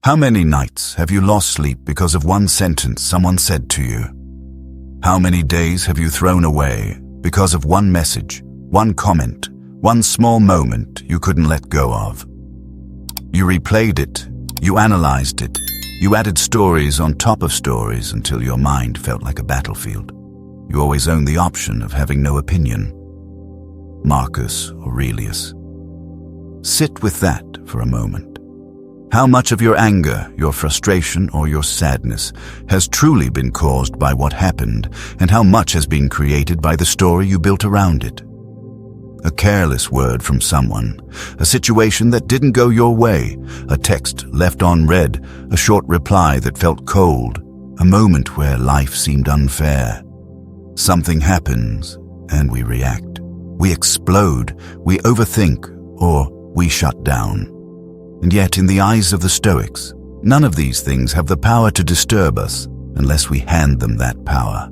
How many nights have you lost sleep because of one sentence someone said to you? How many days have you thrown away because of one message, one comment, one small moment you couldn't let go of? You replayed it, you analyzed it, you added stories on top of stories until your mind felt like a battlefield. You always owned the option of having no opinion. Marcus Aurelius. Sit with that for a moment. How much of your anger, your frustration, or your sadness has truly been caused by what happened, and how much has been created by the story you built around it? A careless word from someone, a situation that didn't go your way, a text left unread, a short reply that felt cold, a moment where life seemed unfair. Something happens, and we react. We explode, we overthink, or we shut down. And yet, in the eyes of the Stoics, none of these things have the power to disturb us unless we hand them that power.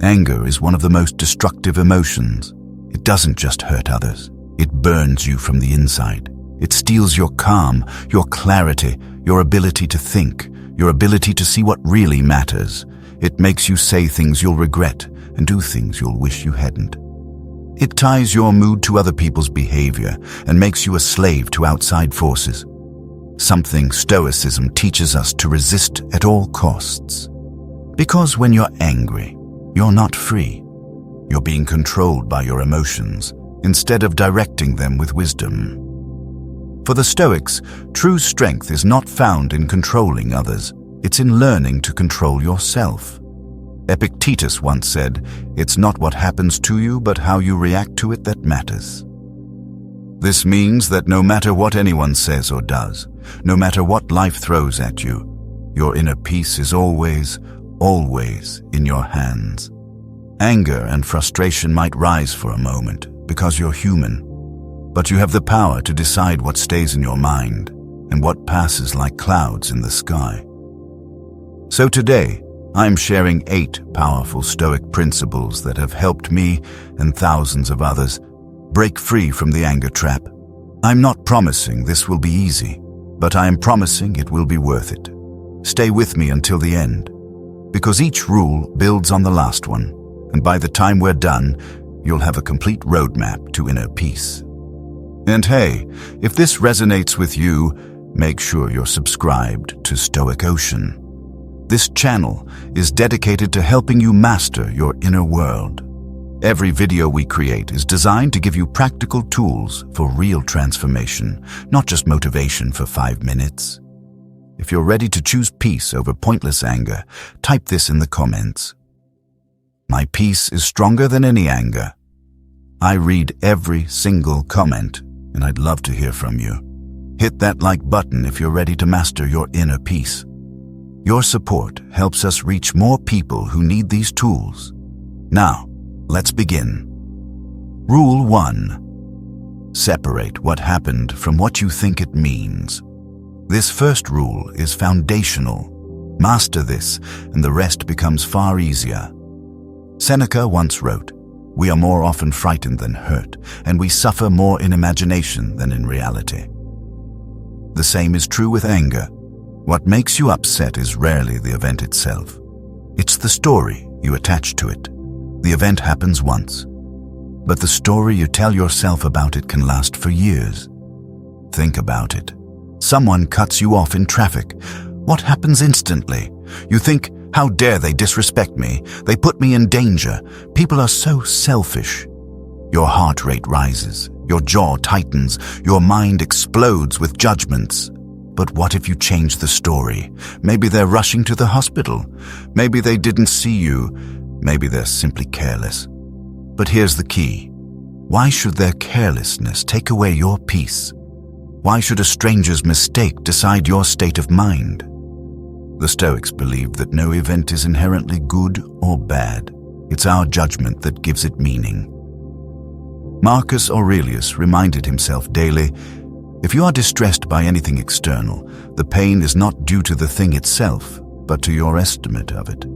Anger is one of the most destructive emotions. It doesn't just hurt others. It burns you from the inside. It steals your calm, your clarity, your ability to think, your ability to see what really matters. It makes you say things you'll regret and do things you'll wish you hadn't. It ties your mood to other people's behavior and makes you a slave to outside forces. Something Stoicism teaches us to resist at all costs. Because when you're angry, you're not free. You're being controlled by your emotions instead of directing them with wisdom. For the Stoics, true strength is not found in controlling others. It's in learning to control yourself. Epictetus once said, "It's not what happens to you, but how you react to it that matters." This means that no matter what anyone says or does, no matter what life throws at you, your inner peace is always, always in your hands. Anger and frustration might rise for a moment because you're human, but you have the power to decide what stays in your mind and what passes like clouds in the sky. So today, I'm sharing 8 powerful Stoic principles that have helped me and thousands of others break free from the anger trap. I'm not promising this will be easy, but I am promising it will be worth it. Stay with me until the end, because each rule builds on the last one, and by the time we're done, you'll have a complete roadmap to inner peace. And hey, if this resonates with you, make sure you're subscribed to Stoic Ocean. This channel is dedicated to helping you master your inner world. Every video we create is designed to give you practical tools for real transformation, not just motivation for 5 minutes. If you're ready to choose peace over pointless anger, type this in the comments. My peace is stronger than any anger. I read every single comment, and I'd love to hear from you. Hit that like button if you're ready to master your inner peace. Your support helps us reach more people who need these tools. Now, let's begin. Rule 1. Separate what happened from what you think it means. This first rule is foundational. Master this, and the rest becomes far easier. Seneca once wrote, "We are more often frightened than hurt, and we suffer more in imagination than in reality." The same is true with anger. What makes you upset is rarely the event itself. It's the story you attach to it. The event happens once, but the story you tell yourself about it can last for years. Think about it. Someone cuts you off in traffic. What happens instantly? You think, how dare they disrespect me? They put me in danger. People are so selfish. Your heart rate rises, your jaw tightens, your mind explodes with judgments. But what if you change the story? Maybe they're rushing to the hospital. Maybe they didn't see you. Maybe they're simply careless. But here's the key. Why should their carelessness take away your peace? Why should a stranger's mistake decide your state of mind? The Stoics believed that no event is inherently good or bad. It's our judgment that gives it meaning. Marcus Aurelius reminded himself daily, if you are distressed by anything external, the pain is not due to the thing itself, but to your estimate of it.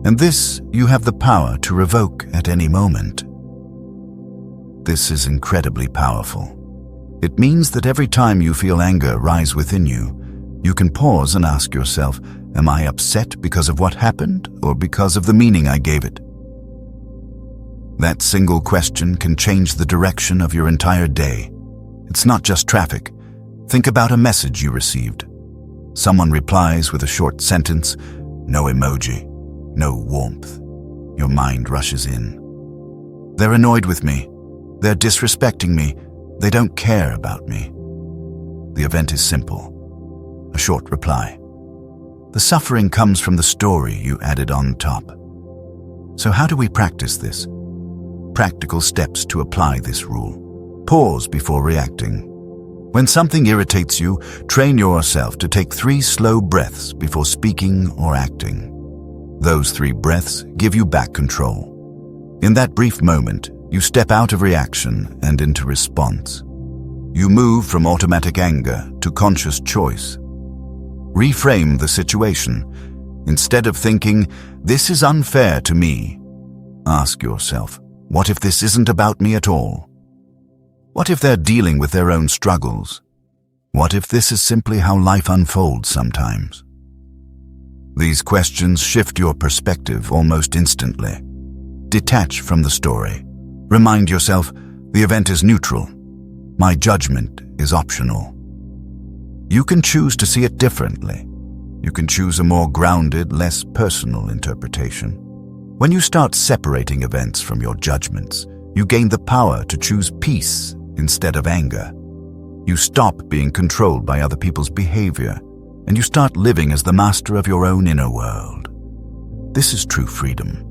And this you have the power to revoke at any moment. This is incredibly powerful. It means that every time you feel anger rise within you, You can pause and ask yourself, am I upset because of what happened or because of the meaning I gave it? That single question can change the direction of your entire day. It's not just traffic. Think about a message you received. Someone replies with a short sentence, no emoji, no warmth. Your mind rushes in. They're annoyed with me. They're disrespecting me. They don't care about me. The event is simple. A short reply. The suffering comes from the story you added on top. So how do we practice this? Practical steps to apply this rule. Pause before reacting. When something irritates you, train yourself to take 3 slow breaths before speaking or acting. Those 3 breaths give you back control. In that brief moment, you step out of reaction and into response. You move from automatic anger to conscious choice. Reframe the situation. Instead of thinking, this is unfair to me, ask yourself, what if this isn't about me at all? What if they're dealing with their own struggles? What if this is simply how life unfolds sometimes? These questions shift your perspective almost instantly. Detach from the story. Remind yourself, the event is neutral. My judgment is optional. You can choose to see it differently. You can choose a more grounded, less personal interpretation. When you start separating events from your judgments, you gain the power to choose peace instead of anger. You stop being controlled by other people's behavior, and you start living as the master of your own inner world. This is true freedom.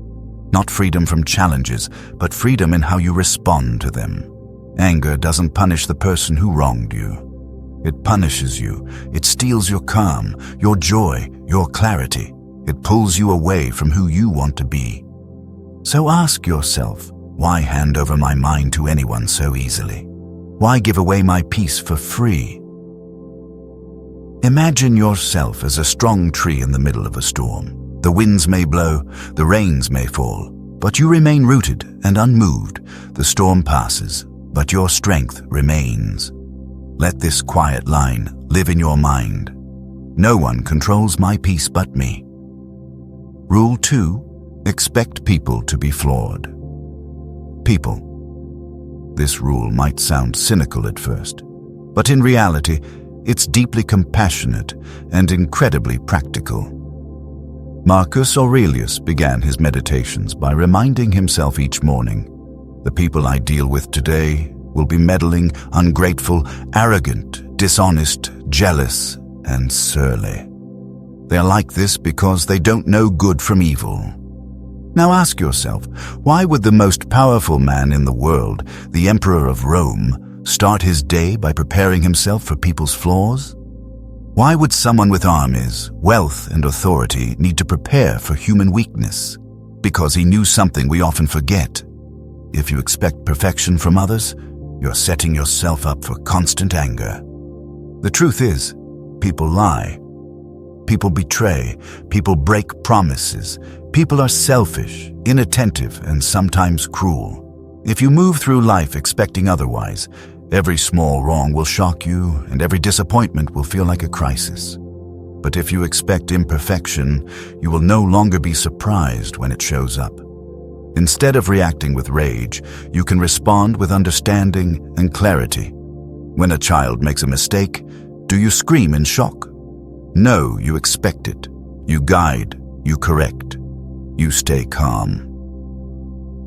Not freedom from challenges, but freedom in how you respond to them. Anger doesn't punish the person who wronged you. It punishes you. It steals your calm, your joy, your clarity. It pulls you away from who you want to be. So ask yourself, why hand over my mind to anyone so easily? Why give away my peace for free? Imagine yourself as a strong tree in the middle of a storm. The winds may blow, the rains may fall, but you remain rooted and unmoved. The storm passes, but your strength remains. Let this quiet line live in your mind. No one controls my peace but me. Rule 2. Expect people to be flawed. People. This rule might sound cynical at first, but in reality, it's deeply compassionate and incredibly practical. Marcus Aurelius began his meditations by reminding himself each morning, the people I deal with today will be meddling, ungrateful, arrogant, dishonest, jealous, and surly. They're like this because they don't know good from evil. Now ask yourself, why would the most powerful man in the world, the Emperor of Rome, start his day by preparing himself for people's flaws? Why would someone with armies, wealth, and authority need to prepare for human weakness? Because he knew something we often forget. If you expect perfection from others, you're setting yourself up for constant anger. The truth is, people lie. People betray. People break promises. People are selfish, inattentive, and sometimes cruel. If you move through life expecting otherwise, every small wrong will shock you, and every disappointment will feel like a crisis. But if you expect imperfection, you will no longer be surprised when it shows up. Instead of reacting with rage, you can respond with understanding and clarity. When a child makes a mistake, do you scream in shock? No, you expect it. You guide, you correct, you stay calm.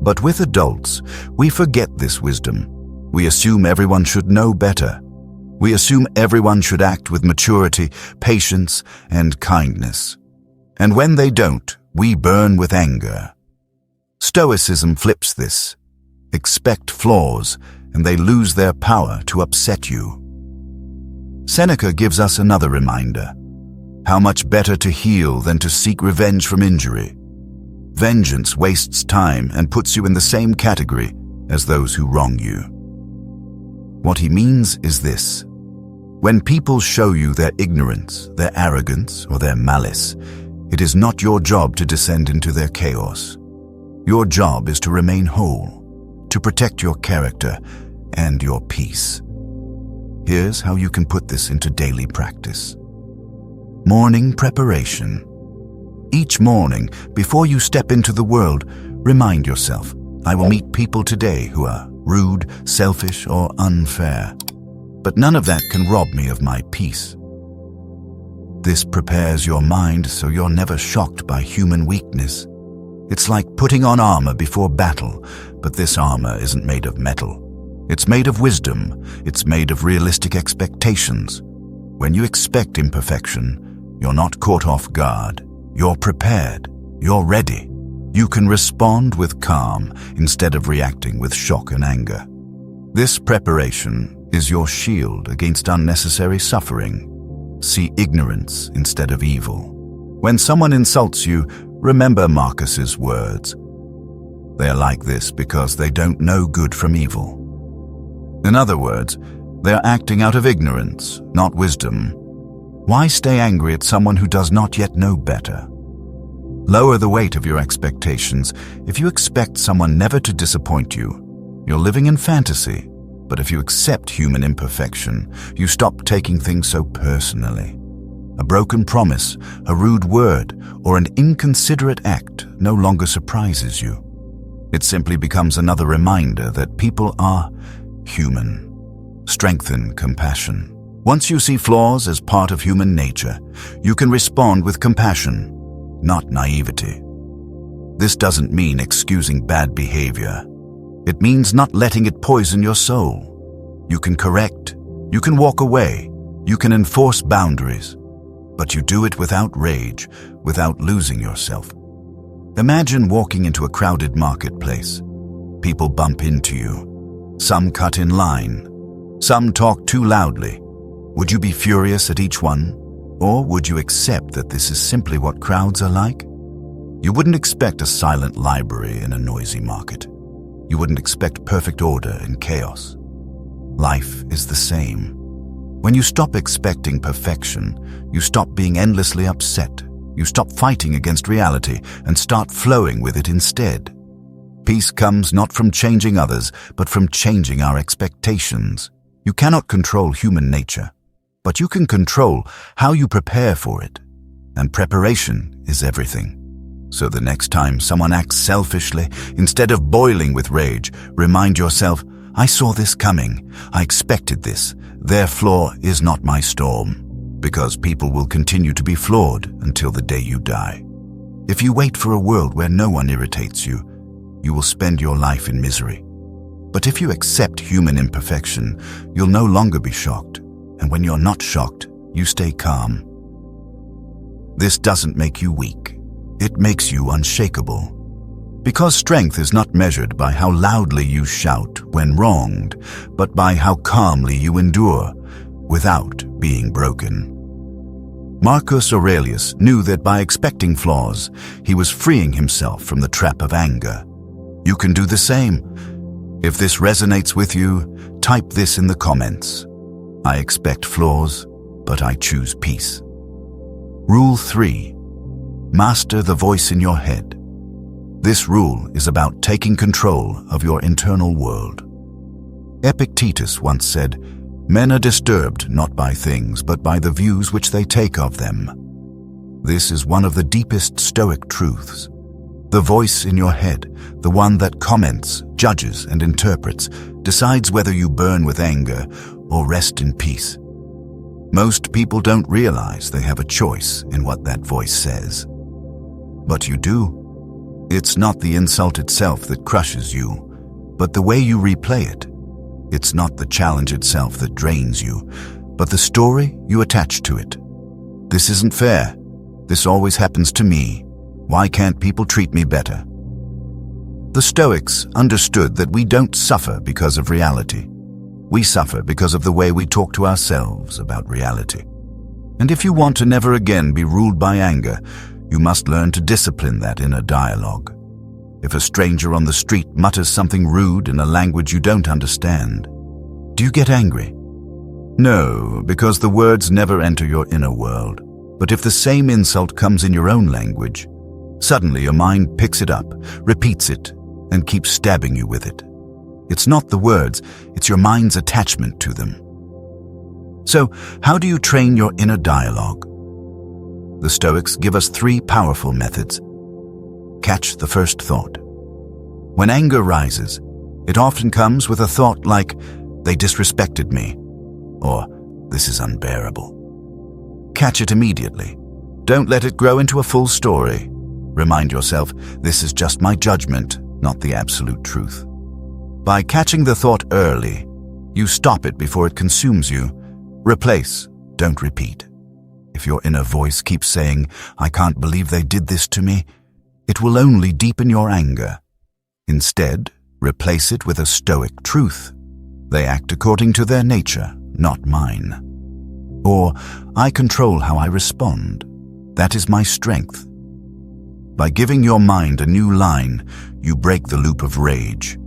But with adults, we forget this wisdom. We assume everyone should know better. We assume everyone should act with maturity, patience, and kindness. And when they don't, we burn with anger. Stoicism flips this. Expect flaws, and they lose their power to upset you. Seneca gives us another reminder. How much better to heal than to seek revenge from injury. Vengeance wastes time and puts you in the same category as those who wrong you. What he means is this. When people show you their ignorance, their arrogance, or their malice, it is not your job to descend into their chaos. Your job is to remain whole, to protect your character and your peace. Here's how you can put this into daily practice. Morning preparation. Each morning, before you step into the world, remind yourself, I will meet people today who are rude, selfish, or unfair. But none of that can rob me of my peace. This prepares your mind so you're never shocked by human weakness. It's like putting on armor before battle, but this armor isn't made of metal. It's made of wisdom. It's made of realistic expectations. When you expect imperfection, you're not caught off guard. You're prepared. You're ready. You can respond with calm instead of reacting with shock and anger. This preparation is your shield against unnecessary suffering. See ignorance instead of evil. When someone insults you, remember Marcus's words. They are like this because they don't know good from evil. In other words, they are acting out of ignorance, not wisdom. Why stay angry at someone who does not yet know better? Lower the weight of your expectations. If you expect someone never to disappoint you, you're living in fantasy. But if you accept human imperfection, you stop taking things so personally. A broken promise, a rude word, or an inconsiderate act no longer surprises you. It simply becomes another reminder that people are human. Strengthen compassion. Once you see flaws as part of human nature, you can respond with compassion, not naivety. This doesn't mean excusing bad behavior. It means not letting it poison your soul. You can correct, you can walk away, you can enforce boundaries, but you do it without rage, without losing yourself. Imagine walking into a crowded marketplace. People bump into you. Some cut in line. Some talk too loudly. Would you be furious at each one? Or would you accept that this is simply what crowds are like? You wouldn't expect a silent library in a noisy market. You wouldn't expect perfect order in chaos. Life is the same. When you stop expecting perfection, you stop being endlessly upset. You stop fighting against reality and start flowing with it instead. Peace comes not from changing others, but from changing our expectations. You cannot control human nature, but you can control how you prepare for it. And preparation is everything. So the next time someone acts selfishly, instead of boiling with rage, remind yourself, I saw this coming. I expected this. Their flaw is not my storm. Because people will continue to be flawed until the day you die. If you wait for a world where no one irritates you, you will spend your life in misery. But if you accept human imperfection, you'll no longer be shocked. And when you're not shocked, you stay calm. This doesn't make you weak. It makes you unshakable. Because strength is not measured by how loudly you shout when wronged, but by how calmly you endure without being broken. Marcus Aurelius knew that by expecting flaws, he was freeing himself from the trap of anger. You can do the same. If this resonates with you, type this in the comments. I expect flaws, but I choose peace. Rule 3. Master the voice in your head. This rule is about taking control of your internal world. Epictetus once said, men are disturbed not by things, but by the views which they take of them. This is one of the deepest Stoic truths. The voice in your head, the one that comments, judges, and interprets, decides whether you burn with anger or rest in peace. Most people don't realize they have a choice in what that voice says. But you do. It's not the insult itself that crushes you, but the way you replay it. It's not the challenge itself that drains you, but the story you attach to it. This isn't fair. This always happens to me. Why can't people treat me better? The Stoics understood that we don't suffer because of reality. We suffer because of the way we talk to ourselves about reality. And if you want to never again be ruled by anger, you must learn to discipline that inner dialogue. If a stranger on the street mutters something rude in a language you don't understand, do you get angry? No, because the words never enter your inner world. But if the same insult comes in your own language, suddenly your mind picks it up, repeats it, and keeps stabbing you with it. It's not the words, it's your mind's attachment to them. So, how do you train your inner dialogue? The Stoics give us 3 powerful methods. Catch the first thought. When anger rises, it often comes with a thought like, "They disrespected me," or "This is unbearable." Catch it immediately. Don't let it grow into a full story. Remind yourself, this is just my judgment, not the absolute truth. By catching the thought early, you stop it before it consumes you. Replace, don't repeat. If your inner voice keeps saying, "I can't believe they did this to me," it will only deepen your anger. Instead, replace it with a Stoic truth. They act according to their nature, not mine. Or, I control how I respond. That is my strength. By giving your mind a new line, you break the loop of rage.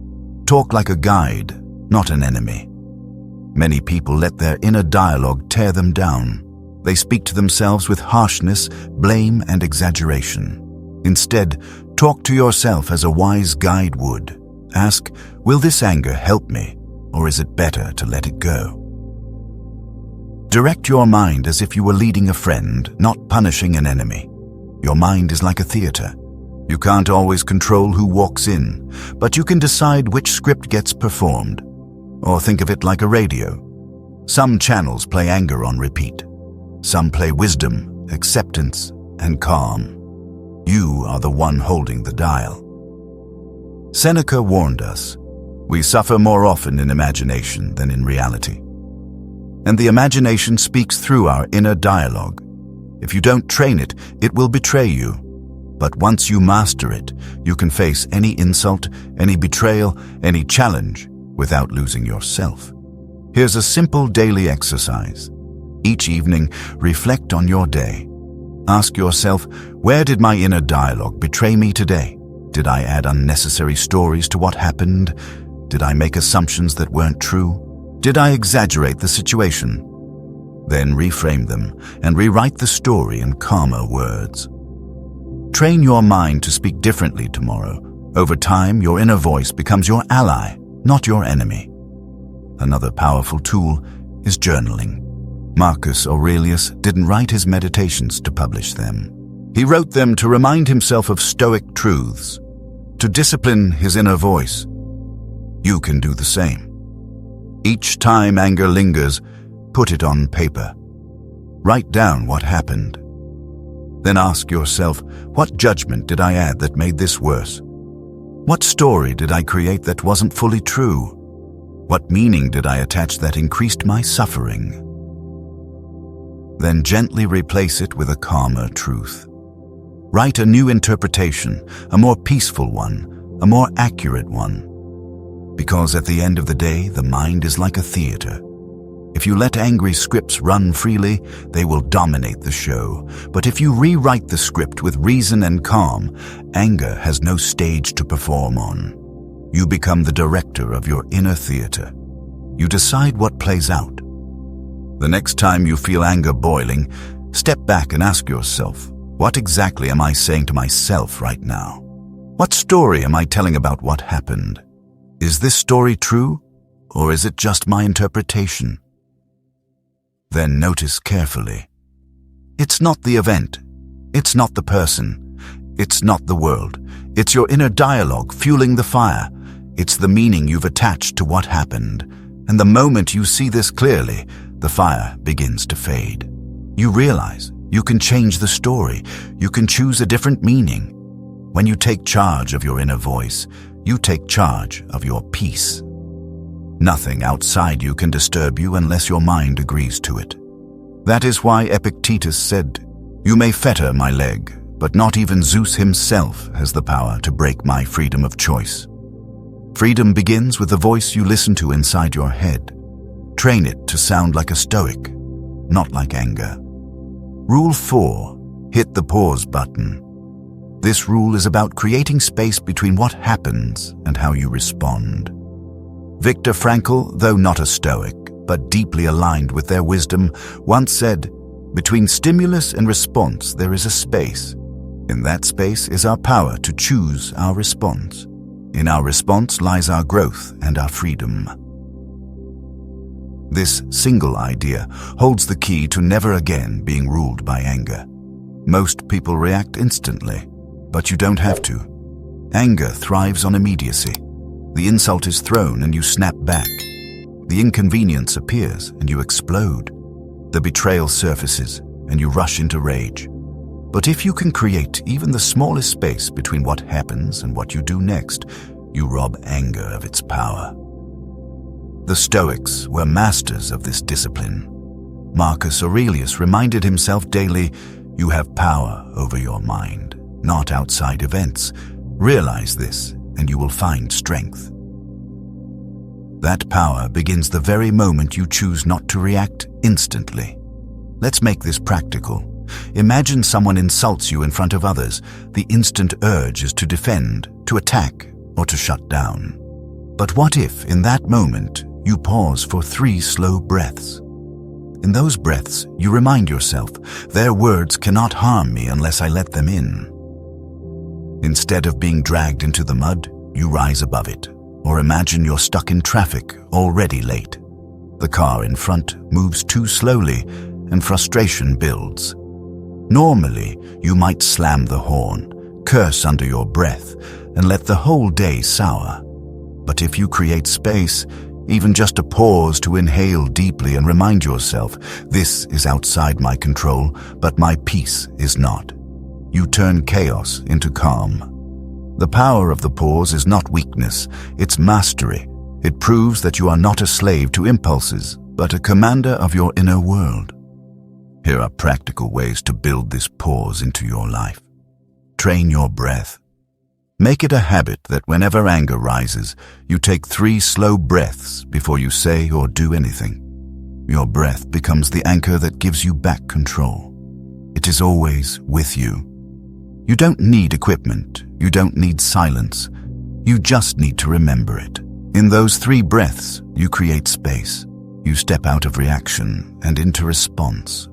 Talk like a guide, not an enemy. Many people let their inner dialogue tear them down. They speak to themselves with harshness, blame, and exaggeration. Instead, talk to yourself as a wise guide would. Ask, will this anger help me, or is it better to let it go? Direct your mind as if you were leading a friend, not punishing an enemy. Your mind is like a theater. You can't always control who walks in, but you can decide which script gets performed. Or think of it like a radio. Some channels play anger on repeat. Some play wisdom, acceptance, and calm. You are the one holding the dial. Seneca warned us, we suffer more often in imagination than in reality. And the imagination speaks through our inner dialogue. If you don't train it, it will betray you. But once you master it, you can face any insult, any betrayal, any challenge without losing yourself. Here's a simple daily exercise. Each evening, reflect on your day. Ask yourself, where did my inner dialogue betray me today? Did I add unnecessary stories to what happened? Did I make assumptions that weren't true? Did I exaggerate the situation? Then reframe them and rewrite the story in calmer words. Train your mind to speak differently tomorrow. Over time, your inner voice becomes your ally, not your enemy. Another powerful tool is journaling. Marcus Aurelius didn't write his meditations to publish them. He wrote them to remind himself of Stoic truths, to discipline his inner voice. You can do the same. Each time anger lingers, put it on paper. Write down what happened. Then ask yourself, what judgment did I add that made this worse? What story did I create that wasn't fully true? What meaning did I attach that increased my suffering? Then gently replace it with a calmer truth. Write a new interpretation, a more peaceful one, a more accurate one. Because at the end of the day, the mind is like a theater. If you let angry scripts run freely, they will dominate the show. But if you rewrite the script with reason and calm, anger has no stage to perform on. You become the director of your inner theater. You decide what plays out. The next time you feel anger boiling, step back and ask yourself, what exactly am I saying to myself right now? What story am I telling about what happened? Is this story true, or is it just my interpretation? Then notice carefully. It's not the event. It's not the person. It's not the world. It's your inner dialogue fueling the fire. It's the meaning you've attached to what happened. And the moment you see this clearly, the fire begins to fade. You realize you can change the story. You can choose a different meaning. When you take charge of your inner voice, you take charge of your peace. Nothing outside you can disturb you unless your mind agrees to it. That is why Epictetus said, "You may fetter my leg, but not even Zeus himself has the power to break my freedom of choice." Freedom begins with the voice you listen to inside your head. Train it to sound like a Stoic, not like anger. Rule 4. Hit the pause button. This rule is about creating space between what happens and how you respond. Viktor Frankl, though not a Stoic, but deeply aligned with their wisdom, once said, "Between stimulus and response there is a space. In that space is our power to choose our response. In our response lies our growth and our freedom." This single idea holds the key to never again being ruled by anger. Most people react instantly, but you don't have to. Anger thrives on immediacy. The insult is thrown and you snap back. The inconvenience appears and you explode. The betrayal surfaces and you rush into rage. But if you can create even the smallest space between what happens and what you do next, you rob anger of its power. The Stoics were masters of this discipline. Marcus Aurelius reminded himself daily, "You have power over your mind, not outside events. Realize this, and you will find strength." That power begins the very moment you choose not to react instantly. Let's make this practical. Imagine someone insults you in front of others. The instant urge is to defend, to attack, or to shut down. But what if, in that moment, you pause for 3 slow breaths? In those breaths, you remind yourself, their words cannot harm me unless I let them in. Instead of being dragged into the mud, you rise above it. Or imagine you're stuck in traffic, already late. The car in front moves too slowly, and frustration builds. Normally, you might slam the horn, curse under your breath, and let the whole day sour. But if you create space, even just a pause to inhale deeply and remind yourself, this is outside my control, but my peace is not. You turn chaos into calm. The power of the pause is not weakness, it's mastery. It proves that you are not a slave to impulses, but a commander of your inner world. Here are practical ways to build this pause into your life. Train your breath. Make it a habit that whenever anger rises, you take 3 slow breaths before you say or do anything. Your breath becomes the anchor that gives you back control. It is always with you. You don't need equipment. You don't need silence. You just need to remember it. In those 3 breaths, you create space. You step out of reaction and into response.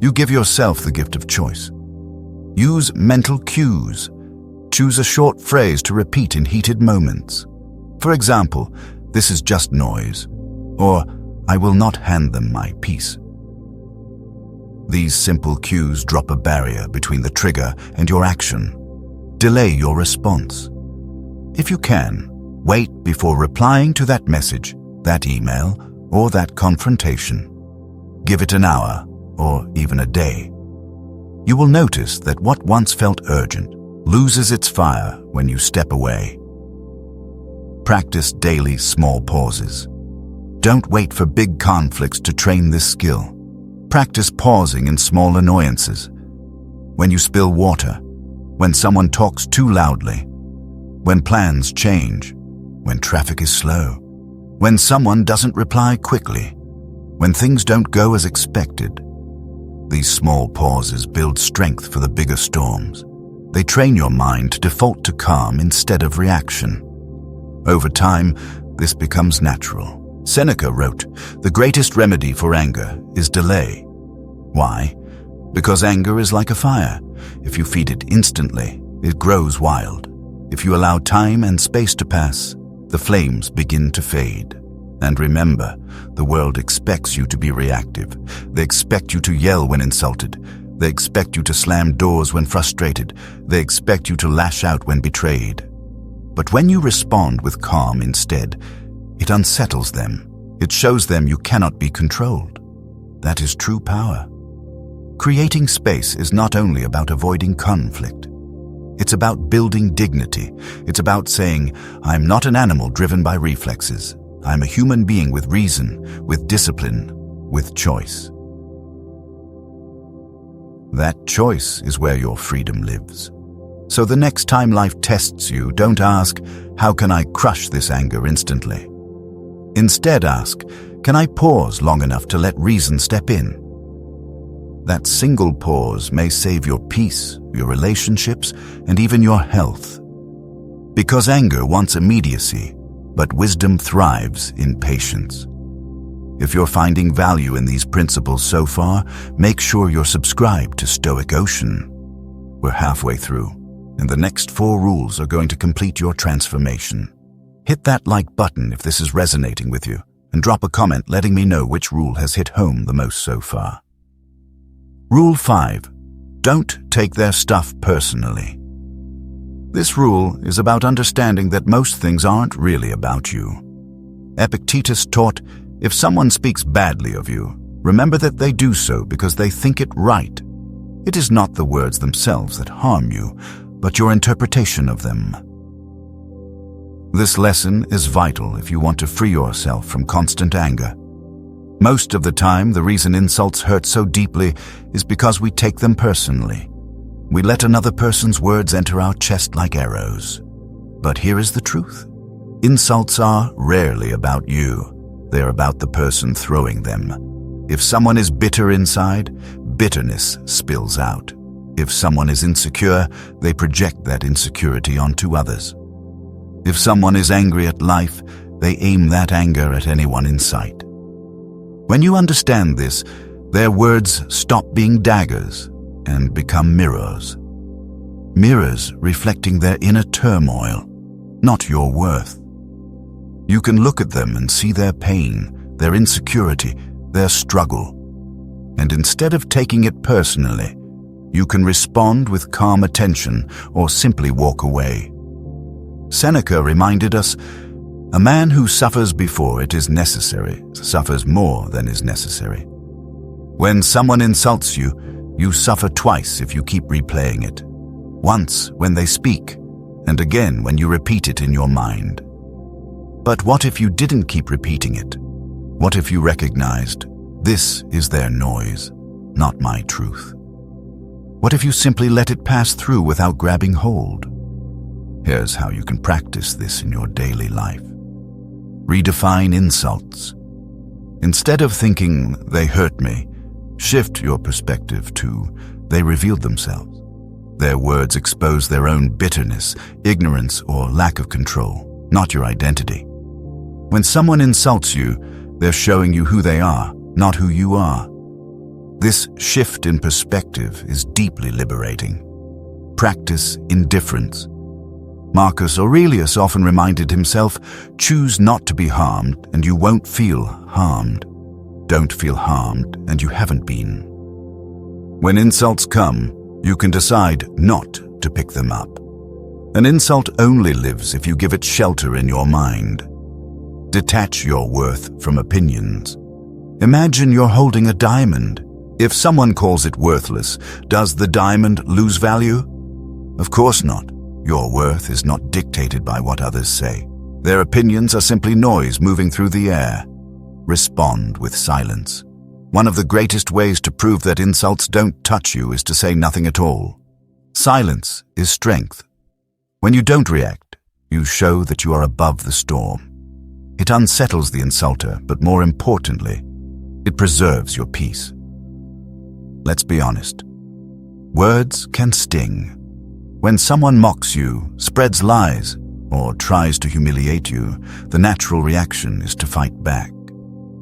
You give yourself the gift of choice. Use mental cues. Choose a short phrase to repeat in heated moments. For example, "This is just noise," or "I will not hand them my peace." These simple cues drop a barrier between the trigger and your action. Delay your response. If you can, wait before replying to that message, that email, or that confrontation. Give it an hour, or even a day. You will notice that what once felt urgent loses its fire when you step away. Practice daily small pauses. Don't wait for big conflicts to train this skill. Practice pausing in small annoyances. When you spill water, when someone talks too loudly, when plans change, when traffic is slow, when someone doesn't reply quickly, when things don't go as expected. These small pauses build strength for the bigger storms. They train your mind to default to calm instead of reaction. Over time, this becomes natural. Seneca wrote, "The greatest remedy for anger is delay." Why? Because anger is like a fire. If you feed it instantly, it grows wild. If you allow time and space to pass, the flames begin to fade. And remember, the world expects you to be reactive. They expect you to yell when insulted. They expect you to slam doors when frustrated. They expect you to lash out when betrayed. But when you respond with calm instead, it unsettles them. It shows them you cannot be controlled. That is true power. Creating space is not only about avoiding conflict. It's about building dignity. It's about saying, "I'm not an animal driven by reflexes. I'm a human being with reason, with discipline, with choice." That choice is where your freedom lives. So the next time life tests you, don't ask, "How can I crush this anger instantly?" Instead ask, "Can I pause long enough to let reason step in?" That single pause may save your peace, your relationships, and even your health. Because anger wants immediacy, but wisdom thrives in patience. If you're finding value in these principles so far, make sure you're subscribed to Stoic Ocean. We're halfway through, and the next 4 rules are going to complete your transformation. Hit that like button if this is resonating with you, and drop a comment letting me know which rule has hit home the most so far. Rule 5. Don't take their stuff personally. This rule is about understanding that most things aren't really about you. Epictetus taught, if someone speaks badly of you, remember that they do so because they think it right. It is not the words themselves that harm you, but your interpretation of them. This lesson is vital if you want to free yourself from constant anger. Most of the time, the reason insults hurt so deeply is because we take them personally. We let another person's words enter our chest like arrows. But here is the truth. Insults are rarely about you. They're about the person throwing them. If someone is bitter inside, bitterness spills out. If someone is insecure, they project that insecurity onto others. If someone is angry at life, they aim that anger at anyone in sight. When you understand this, their words stop being daggers and become mirrors. Mirrors reflecting their inner turmoil, not your worth. You can look at them and see their pain, their insecurity, their struggle. And instead of taking it personally, you can respond with calm attention or simply walk away. Seneca reminded us, a man who suffers before it is necessary suffers more than is necessary. When someone insults you, you suffer twice if you keep replaying it. Once when they speak, and again when you repeat it in your mind. But what if you didn't keep repeating it? What if you recognized, this is their noise, not my truth? What if you simply let it pass through without grabbing hold? Here's how you can practice this in your daily life. Redefine insults. Instead of thinking, they hurt me, shift your perspective to, they revealed themselves. Their words expose their own bitterness, ignorance, or lack of control, not your identity. When someone insults you, they're showing you who they are, not who you are. This shift in perspective is deeply liberating. Practice indifference. Marcus Aurelius often reminded himself, choose not to be harmed and you won't feel harmed. Don't feel harmed and you haven't been. When insults come, you can decide not to pick them up. An insult only lives if you give it shelter in your mind. Detach your worth from opinions. Imagine you're holding a diamond. If someone calls it worthless, does the diamond lose value? Of course not. Your worth is not dictated by what others say. Their opinions are simply noise moving through the air. Respond with silence. One of the greatest ways to prove that insults don't touch you is to say nothing at all. Silence is strength. When you don't react, you show that you are above the storm. It unsettles the insulter, but more importantly, it preserves your peace. Let's be honest. Words can sting. When someone mocks you, spreads lies, or tries to humiliate you, the natural reaction is to fight back.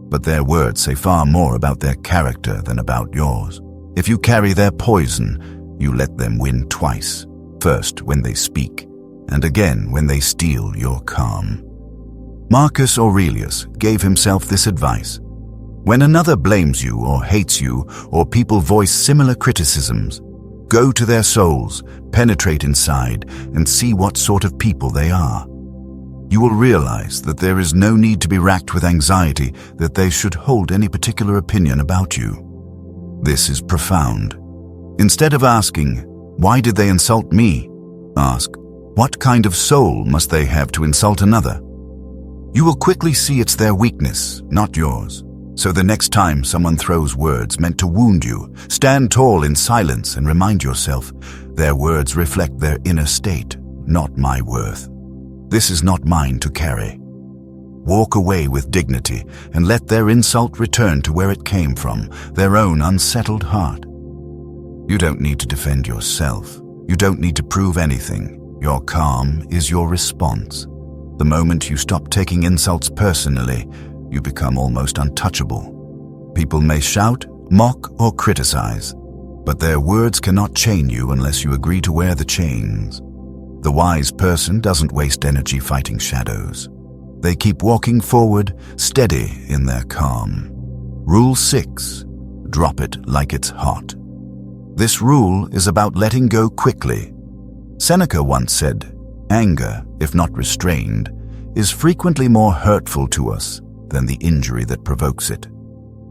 But their words say far more about their character than about yours. If you carry their poison, you let them win twice. First when they speak, and again when they steal your calm. Marcus Aurelius gave himself this advice. When another blames you or hates you, or people voice similar criticisms, go to their souls, penetrate inside, and see what sort of people they are. You will realize that there is no need to be racked with anxiety that they should hold any particular opinion about you. This is profound. Instead of asking, why did they insult me? Ask, what kind of soul must they have to insult another? You will quickly see it's their weakness, not yours. So the next time someone throws words meant to wound you, stand tall in silence and remind yourself, their words reflect their inner state, not my worth. This is not mine to carry. Walk away with dignity and let their insult return to where it came from, their own unsettled heart. You don't need to defend yourself. You don't need to prove anything. Your calm is your response. The moment you stop taking insults personally, you become almost untouchable. People may shout, mock, or criticize, but their words cannot chain you unless you agree to wear the chains. The wise person doesn't waste energy fighting shadows. They keep walking forward, steady in their calm. Rule 6. Drop it like it's hot. This rule is about letting go quickly. Seneca once said, "Anger, if not restrained, is frequently more hurtful to us than the injury that provokes it."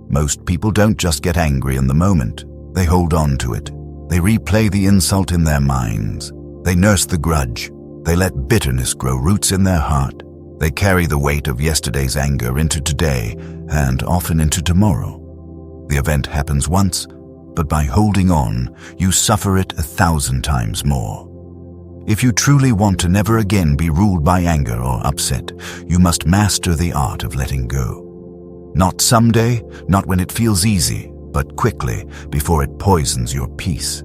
Most people don't just get angry in the moment. They hold on to it. They replay the insult in their minds. They nurse the grudge. They let bitterness grow roots in their heart. They carry the weight of yesterday's anger into today and often into tomorrow. The event happens once, but by holding on, you suffer it 1,000 times more. If you truly want to never again be ruled by anger or upset, you must master the art of letting go. Not someday, not when it feels easy, but quickly, before it poisons your peace.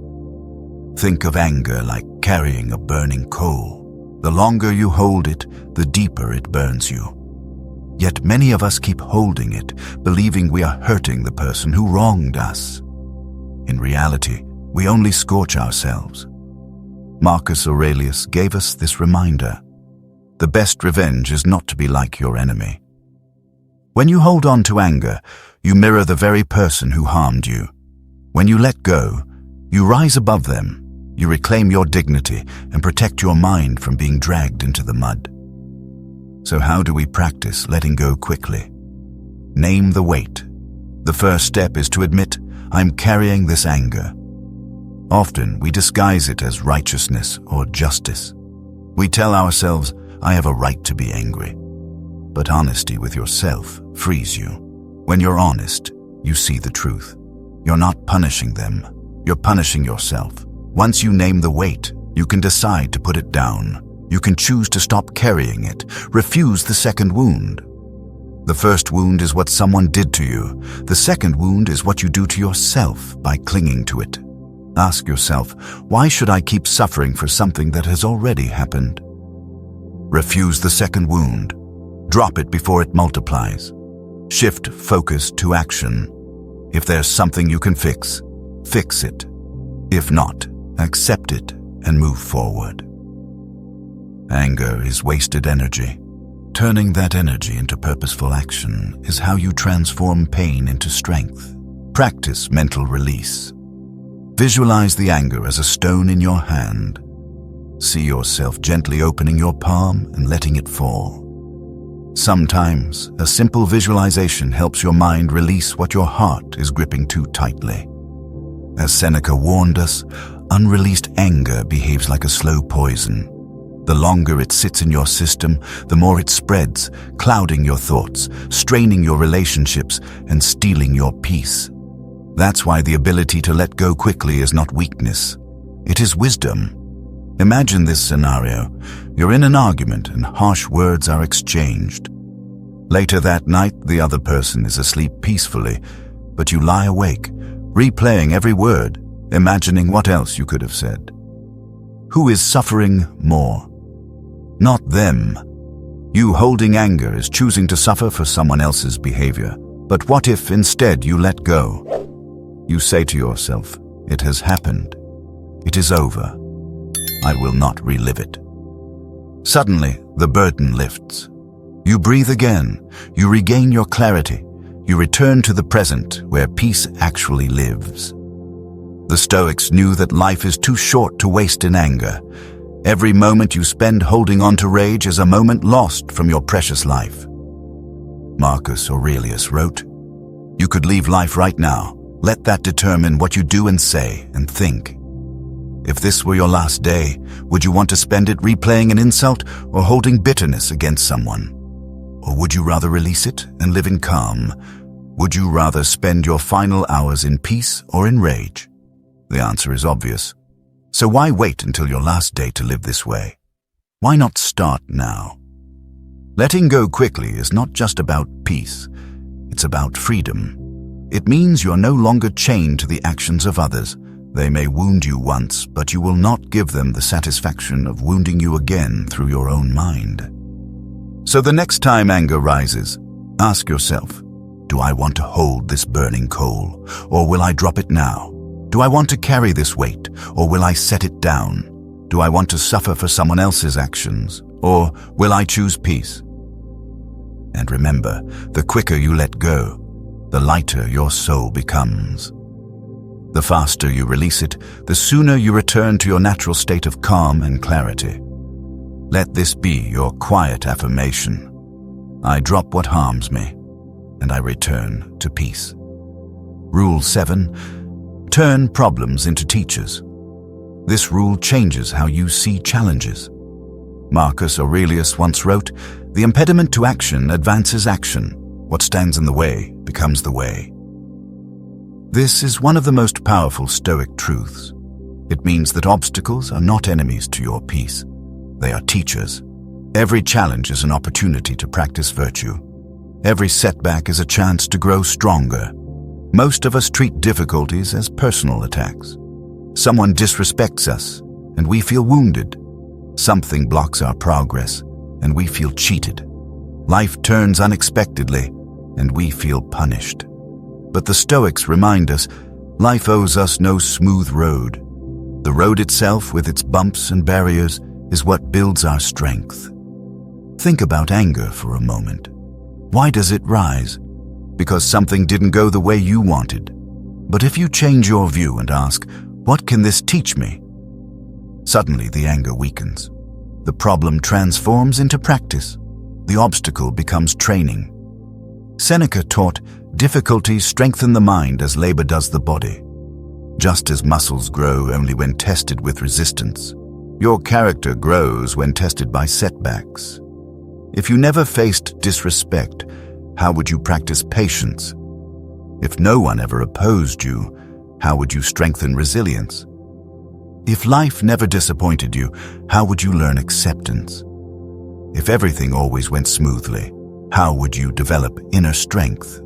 Think of anger like carrying a burning coal. The longer you hold it, the deeper it burns you. Yet many of us keep holding it, believing we are hurting the person who wronged us. In reality, we only scorch ourselves. Marcus Aurelius gave us this reminder. The best revenge is not to be like your enemy. When you hold on to anger, you mirror the very person who harmed you. When you let go, you rise above them. You reclaim your dignity and protect your mind from being dragged into the mud. So how do we practice letting go quickly? Name the weight. The first step is to admit, "I'm carrying this anger." Often we disguise it as righteousness or justice. We tell ourselves, "I have a right to be angry." But honesty with yourself frees you. When you're honest, you see the truth. You're not punishing them. You're punishing yourself. Once you name the weight, you can decide to put it down. You can choose to stop carrying it, refuse the second wound. The first wound is what someone did to you. The second wound is what you do to yourself by clinging to it. Ask yourself, why should I keep suffering for something that has already happened? Refuse the second wound. Drop it before it multiplies. Shift focus to action. If there's something you can fix it. If not, accept it and move forward. Anger is wasted energy. Turning that energy into purposeful action is how you transform pain into strength. Practice mental release. Visualize the anger as a stone in your hand. See yourself gently opening your palm and letting it fall. Sometimes, a simple visualization helps your mind release what your heart is gripping too tightly. As Seneca warned us, unreleased anger behaves like a slow poison. The longer it sits in your system, the more it spreads, clouding your thoughts, straining your relationships, and stealing your peace. That's why the ability to let go quickly is not weakness. It is wisdom. Imagine this scenario. You're in an argument and harsh words are exchanged. Later that night, the other person is asleep peacefully, but you lie awake, replaying every word, imagining what else you could have said. Who is suffering more? Not them. You holding anger is choosing to suffer for someone else's behavior. But what if instead you let go? You say to yourself, "It has happened. It is over. I will not relive it." Suddenly, the burden lifts. You breathe again. You regain your clarity. You return to the present where peace actually lives. The Stoics knew that life is too short to waste in anger. Every moment you spend holding on to rage is a moment lost from your precious life. Marcus Aurelius wrote, "You could leave life right now. Let that determine what you do and say and think." If this were your last day, would you want to spend it replaying an insult or holding bitterness against someone? Or would you rather release it and live in calm? Would you rather spend your final hours in peace or in rage? The answer is obvious. So why wait until your last day to live this way? Why not start now? Letting go quickly is not just about peace. It's about freedom. It means you're no longer chained to the actions of others. They may wound you once, but you will not give them the satisfaction of wounding you again through your own mind. So the next time anger rises, ask yourself, do I want to hold this burning coal, or will I drop it now? Do I want to carry this weight, or will I set it down? Do I want to suffer for someone else's actions, or will I choose peace? And remember, the quicker you let go, the lighter your soul becomes. The faster you release it, the sooner you return to your natural state of calm and clarity. Let this be your quiet affirmation. I drop what harms me, and I return to peace. Rule 7. Turn problems into teachers. This rule changes how you see challenges. Marcus Aurelius once wrote, "The impediment to action advances action. What stands in the way becomes the way." This is one of the most powerful Stoic truths. It means that obstacles are not enemies to your peace. They are teachers. Every challenge is an opportunity to practice virtue. Every setback is a chance to grow stronger. Most of us treat difficulties as personal attacks. Someone disrespects us, and we feel wounded. Something blocks our progress, and we feel cheated. Life turns unexpectedly, and we feel punished. But the Stoics remind us, life owes us no smooth road. The road itself, with its bumps and barriers, is what builds our strength. Think about anger for a moment. Why does it rise? Because something didn't go the way you wanted. But if you change your view and ask, what can this teach me? Suddenly the anger weakens. The problem transforms into practice. The obstacle becomes training. Seneca taught, difficulties strengthen the mind as labor does the body. Just as muscles grow only when tested with resistance, your character grows when tested by setbacks. If you never faced disrespect, how would you practice patience? If no one ever opposed you, how would you strengthen resilience? If life never disappointed you, how would you learn acceptance? If everything always went smoothly, how would you develop inner strength?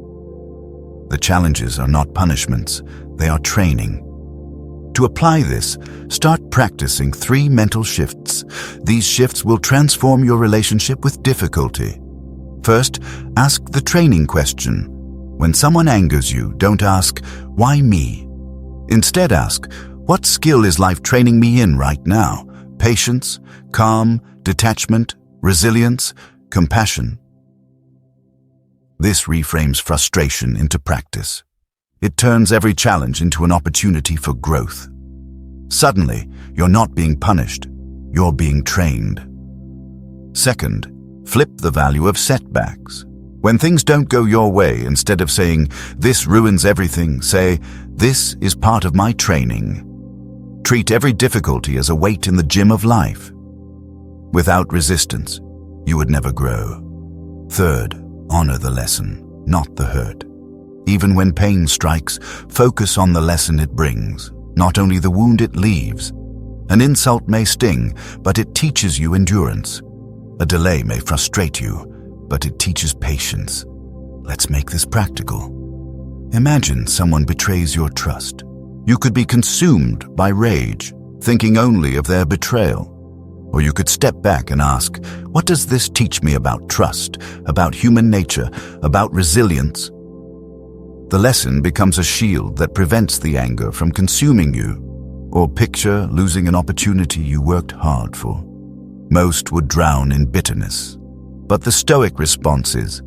The challenges are not punishments, they are training. To apply this, start practicing 3 mental shifts. These shifts will transform your relationship with difficulty. First, ask the training question. When someone angers you, don't ask, "Why me?" Instead ask, "What skill is life training me in right now?" Patience, calm, detachment, resilience, compassion. This reframes frustration into practice. It turns every challenge into an opportunity for growth. Suddenly, you're not being punished, you're being trained. Second, flip the value of setbacks. When things don't go your way, instead of saying, "This ruins everything," say, "This is part of my training." Treat every difficulty as a weight in the gym of life. Without resistance, you would never grow. Third, honor the lesson, not the hurt. Even when pain strikes, focus on the lesson it brings, not only the wound it leaves. An insult may sting, but it teaches you endurance. A delay may frustrate you, but it teaches patience. Let's make this practical. Imagine someone betrays your trust. You could be consumed by rage, thinking only of their betrayal. Or you could step back and ask, what does this teach me about trust, about human nature, about resilience? The lesson becomes a shield that prevents the anger from consuming you. Or picture losing an opportunity you worked hard for. Most would drown in bitterness. But the Stoic response is,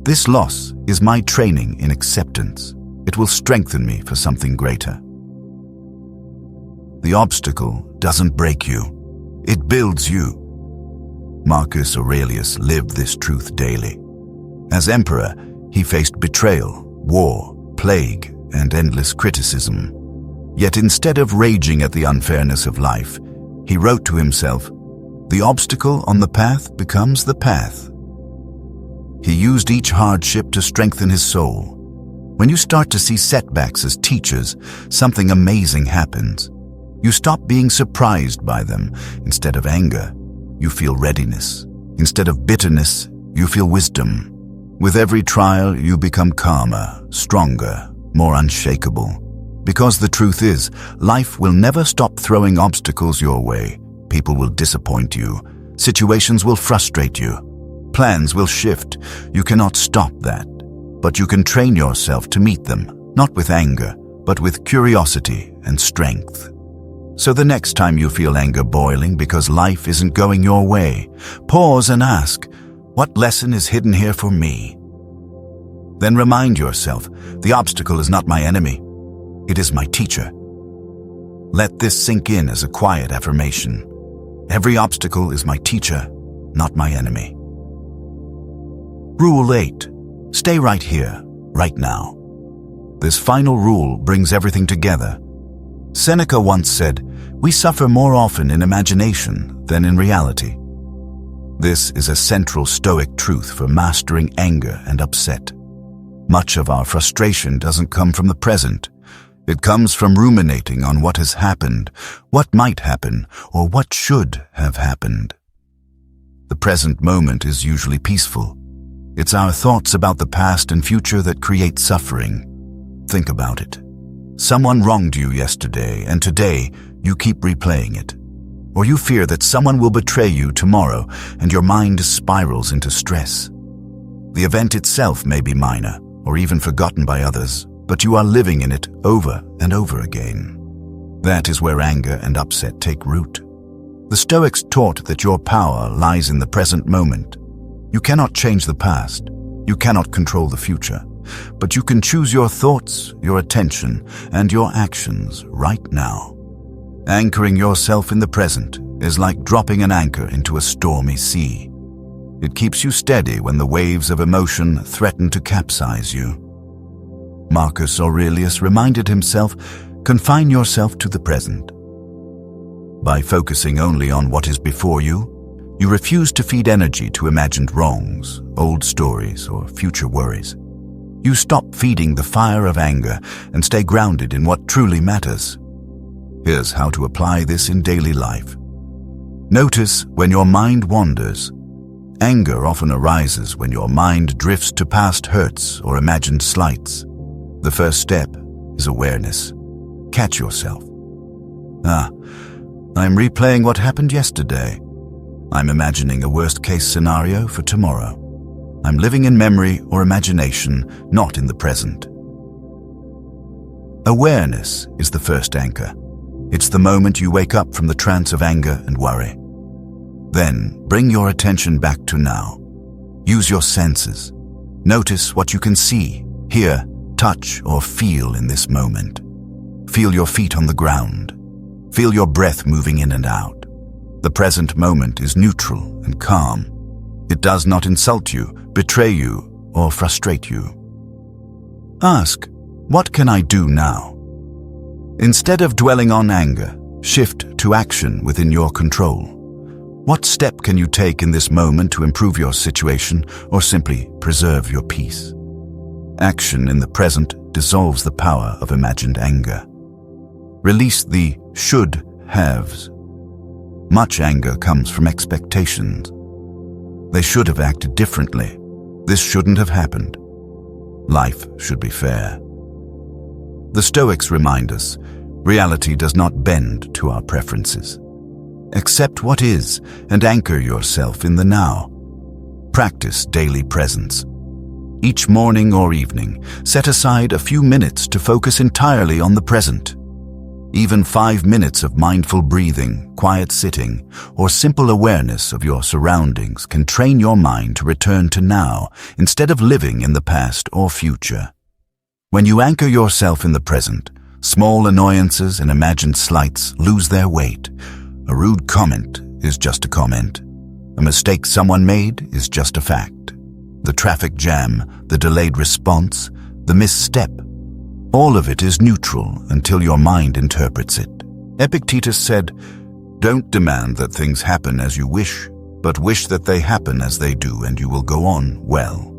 this loss is my training in acceptance. It will strengthen me for something greater. The obstacle doesn't break you. It builds you. Marcus Aurelius lived this truth daily. As emperor, he faced betrayal, war, plague, and endless criticism. Yet instead of raging at the unfairness of life, he wrote to himself, "The obstacle on the path becomes the path." He used each hardship to strengthen his soul. When you start to see setbacks as teachers, something amazing happens. You stop being surprised by them. Instead of anger, you feel readiness. Instead of bitterness, you feel wisdom. With every trial, you become calmer, stronger, more unshakable. Because the truth is, life will never stop throwing obstacles your way. People will disappoint you. Situations will frustrate you. Plans will shift. You cannot stop that. But you can train yourself to meet them, not with anger, but with curiosity and strength. So the next time you feel anger boiling because life isn't going your way, pause and ask, what lesson is hidden here for me? Then remind yourself, the obstacle is not my enemy. It is my teacher. Let this sink in as a quiet affirmation. Every obstacle is my teacher, not my enemy. Rule 8. Stay right here, right now. This final rule brings everything together. Seneca once said, "We suffer more often in imagination than in reality." This is a central Stoic truth for mastering anger and upset. Much of our frustration doesn't come from the present. It comes from ruminating on what has happened, what might happen, or what should have happened. The present moment is usually peaceful. It's our thoughts about the past and future that create suffering. Think about it. Someone wronged you yesterday, and today you keep replaying it. Or you fear that someone will betray you tomorrow, and your mind spirals into stress. The event itself may be minor, or even forgotten by others, but you are living in it over and over again. That is where anger and upset take root. The Stoics taught that your power lies in the present moment. You cannot change the past. You cannot control the future. But you can choose your thoughts, your attention, and your actions right now. Anchoring yourself in the present is like dropping an anchor into a stormy sea. It keeps you steady when the waves of emotion threaten to capsize you. Marcus Aurelius reminded himself, confine yourself to the present. By focusing only on what is before you, you refuse to feed energy to imagined wrongs, old stories, or future worries. You stop feeding the fire of anger and stay grounded in what truly matters. Here's how to apply this in daily life. Notice when your mind wanders. Anger often arises when your mind drifts to past hurts or imagined slights. The first step is awareness. Catch yourself. I'm replaying what happened yesterday. I'm imagining a worst-case scenario for tomorrow. I'm living in memory or imagination, not in the present. Awareness is the first anchor. It's the moment you wake up from the trance of anger and worry. Then, bring your attention back to now. Use your senses. Notice what you can see, hear, touch, or feel in this moment. Feel your feet on the ground. Feel your breath moving in and out. The present moment is neutral and calm. It does not insult you, betray you, or frustrate you. Ask, what can I do now? Instead of dwelling on anger, shift to action within your control. What step can you take in this moment to improve your situation or simply preserve your peace? Action in the present dissolves the power of imagined anger. Release the should-haves. Much anger comes from expectations. They should have acted differently. This shouldn't have happened. Life should be fair. The Stoics remind us, reality does not bend to our preferences. Accept what is and anchor yourself in the now. Practice daily presence. Each morning or evening, set aside a few minutes to focus entirely on the present. Even 5 minutes of mindful breathing, quiet sitting, or simple awareness of your surroundings can train your mind to return to now instead of living in the past or future. When you anchor yourself in the present, small annoyances and imagined slights lose their weight. A rude comment is just a comment. A mistake someone made is just a fact. The traffic jam, the delayed response, the misstep, all of it is neutral until your mind interprets it. Epictetus said, "Don't demand that things happen as you wish, but wish that they happen as they do, and you will go on well."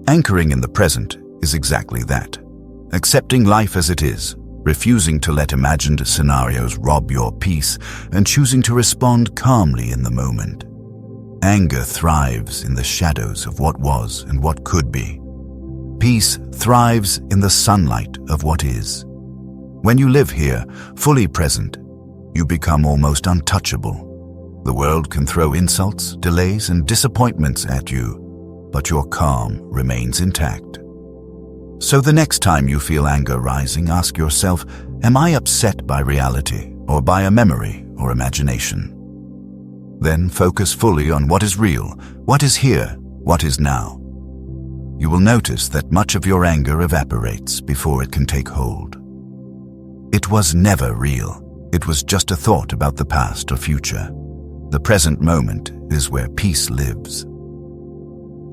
Anchoring in the present is exactly that. Accepting life as it is, refusing to let imagined scenarios rob your peace, and choosing to respond calmly in the moment. Anger thrives in the shadows of what was and what could be. Peace thrives in the sunlight of what is. When you live here, fully present, you become almost untouchable. The world can throw insults, delays, and disappointments at you, but your calm remains intact. So the next time you feel anger rising, ask yourself, am I upset by reality or by a memory or imagination? Then focus fully on what is real, what is here, what is now. You will notice that much of your anger evaporates before it can take hold. It was never real. It was just a thought about the past or future. The present moment is where peace lives.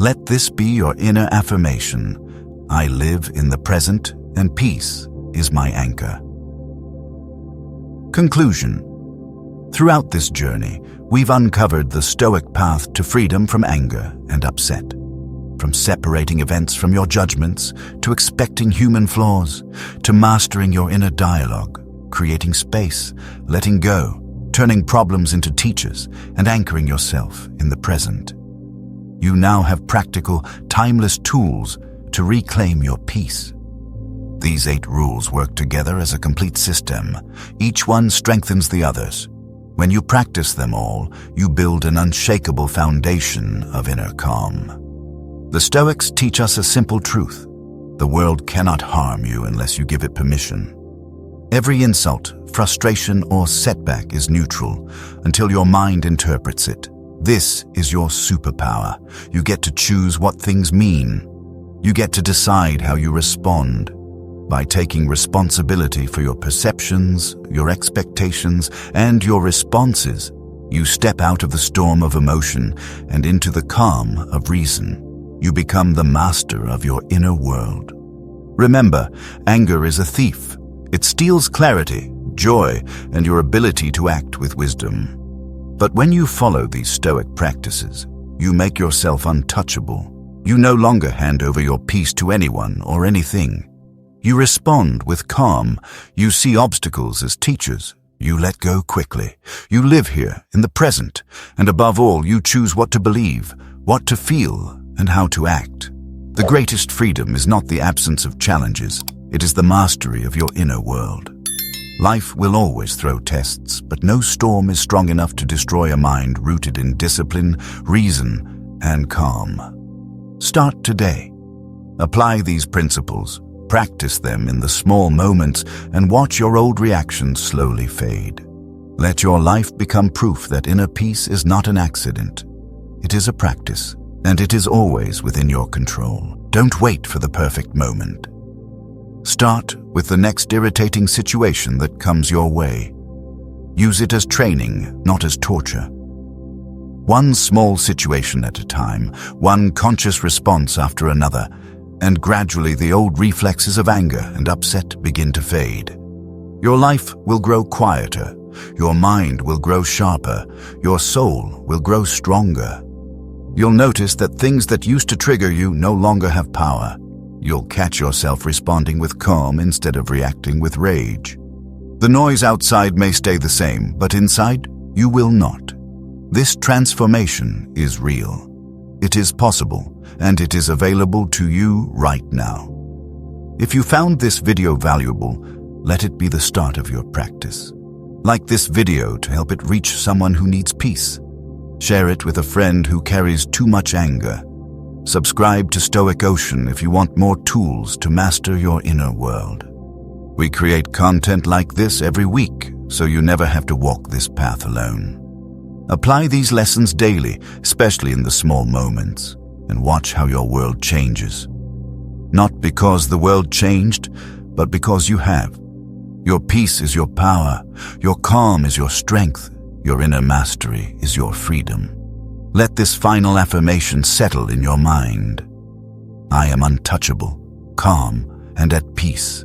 Let this be your inner affirmation. I live in the present, and peace is my anchor. Conclusion. Throughout this journey, we've uncovered the Stoic path to freedom from anger and upset. From separating events from your judgments, to expecting human flaws, to mastering your inner dialogue, creating space, letting go, turning problems into teachers, and anchoring yourself in the present. You now have practical, timeless tools to reclaim your peace. These 8 rules work together as a complete system. Each one strengthens the others. When you practice them all, you build an unshakable foundation of inner calm. The Stoics teach us a simple truth. The world cannot harm you unless you give it permission. Every insult, frustration, or setback is neutral until your mind interprets it. This is your superpower. You get to choose what things mean. You get to decide how you respond. By taking responsibility for your perceptions, your expectations, and your responses, you step out of the storm of emotion and into the calm of reason. You become the master of your inner world. Remember, anger is a thief. It steals clarity, joy, and your ability to act with wisdom. But when you follow these Stoic practices, you make yourself untouchable. You no longer hand over your peace to anyone or anything. You respond with calm. You see obstacles as teachers. You let go quickly. You live here in the present. And above all, you choose what to believe, what to feel, and how to act. The greatest freedom is not the absence of challenges. It is the mastery of your inner world. Life will always throw tests, but no storm is strong enough to destroy a mind rooted in discipline, reason, and calm. Start today. Apply these principles. Practice them in the small moments and watch your old reactions slowly fade. Let your life become proof that inner peace is not an accident. It is a practice, and it is always within your control. Don't wait for the perfect moment. Start with the next irritating situation that comes your way. Use it as training, not as torture. One small situation at a time, one conscious response after another, and gradually the old reflexes of anger and upset begin to fade. Your life will grow quieter, your mind will grow sharper, your soul will grow stronger. You'll notice that things that used to trigger you no longer have power. You'll catch yourself responding with calm instead of reacting with rage. The noise outside may stay the same, but inside, you will not. This transformation is real. It is possible, and it is available to you right now. If you found this video valuable, let it be the start of your practice. Like this video to help it reach someone who needs peace. Share it with a friend who carries too much anger. Subscribe to Stoic Ocean if you want more tools to master your inner world. We create content like this every week, so you never have to walk this path alone. Apply these lessons daily, especially in the small moments, and watch how your world changes. Not because the world changed, but because you have. Your peace is your power, your calm is your strength, your inner mastery is your freedom. Let this final affirmation settle in your mind. I am untouchable, calm, and at peace.